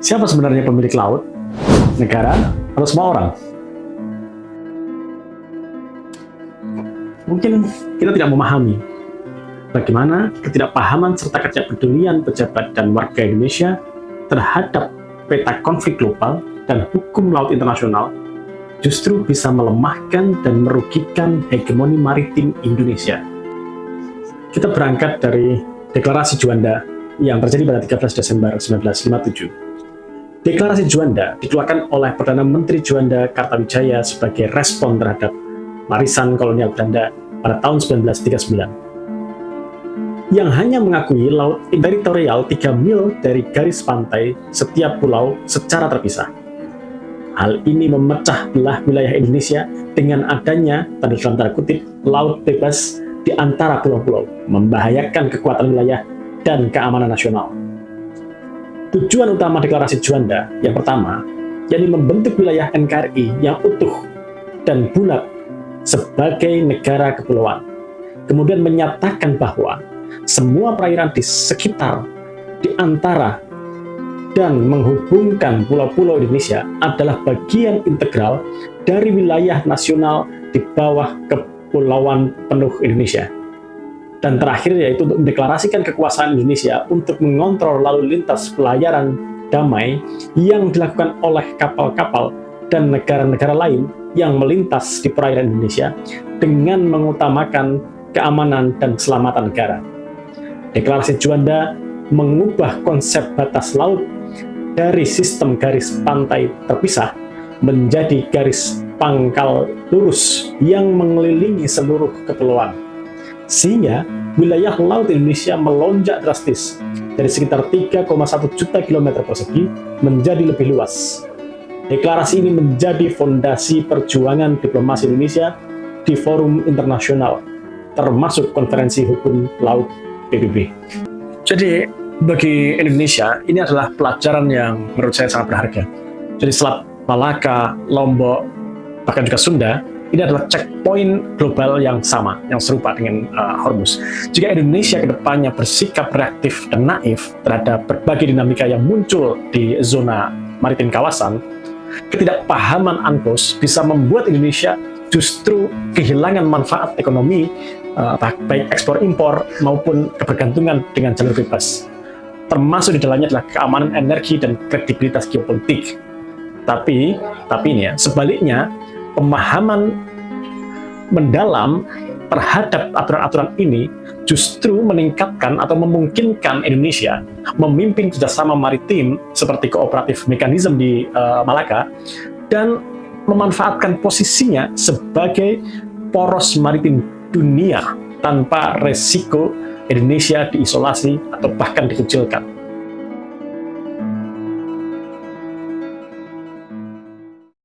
Siapa sebenarnya pemilik laut? Negara atau semua orang? Mungkin kita tidak memahami bagaimana ketidakpahaman serta ketidakpedulian pejabat dan warga Indonesia terhadap peta konflik global dan hukum laut internasional justru bisa melemahkan dan merugikan hegemoni maritim Indonesia. Kita berangkat dari Deklarasi Juanda yang terjadi pada 13 Desember 1957. Deklarasi Juanda dikeluarkan oleh Perdana Menteri Juanda Kartawijaya sebagai respon terhadap warisan kolonial Belanda pada tahun 1939, yang hanya mengakui laut teritorial 3 mil dari garis pantai setiap pulau secara terpisah. Hal ini memecah belah wilayah Indonesia dengan adanya, dalam tanda kutip, laut bebas di antara pulau-pulau, membahayakan kekuatan wilayah dan keamanan nasional. Tujuan utama Deklarasi Juanda yang pertama, yakni membentuk wilayah NKRI yang utuh dan bulat sebagai negara kepulauan. Kemudian menyatakan bahwa semua perairan di sekitar, di antara, dan menghubungkan pulau-pulau Indonesia adalah bagian integral dari wilayah nasional di bawah kepulauan penuh Indonesia. Dan terakhir yaitu untuk mendeklarasikan kekuasaan Indonesia untuk mengontrol lalu lintas pelayaran damai yang dilakukan oleh kapal-kapal dan negara-negara lain yang melintas di perairan Indonesia dengan mengutamakan keamanan dan keselamatan negara. Deklarasi Juanda mengubah konsep batas laut dari sistem garis pantai terpisah menjadi garis pangkal lurus yang mengelilingi seluruh kepulauan. Sehingga wilayah laut Indonesia melonjak drastis dari sekitar 3,1 juta kilometer persegi menjadi lebih luas. Deklarasi ini menjadi fondasi perjuangan diplomasi Indonesia di forum internasional, termasuk Konferensi Hukum Laut PBB. Jadi bagi Indonesia ini adalah pelajaran yang menurut saya sangat berharga. Jadi Selat Malaka, Lombok, bahkan juga Sunda, ini adalah checkpoint global yang sama, yang serupa dengan Hormuz. Jika Indonesia ke depannya bersikap reaktif dan naif terhadap berbagai dinamika yang muncul di zona maritim kawasan, ketidakpahaman UNCLOS bisa membuat Indonesia justru kehilangan manfaat ekonomi, baik ekspor impor maupun kebergantungan dengan jalur bebas. Termasuk di dalamnya adalah keamanan energi dan kredibilitas geopolitik. Tapi ini ya, sebaliknya, pemahaman mendalam terhadap aturan-aturan ini justru meningkatkan atau memungkinkan Indonesia memimpin kerjasama maritim seperti kooperatif mekanisme di Malaka dan memanfaatkan posisinya sebagai poros maritim dunia tanpa resiko Indonesia diisolasi atau bahkan dikucilkan.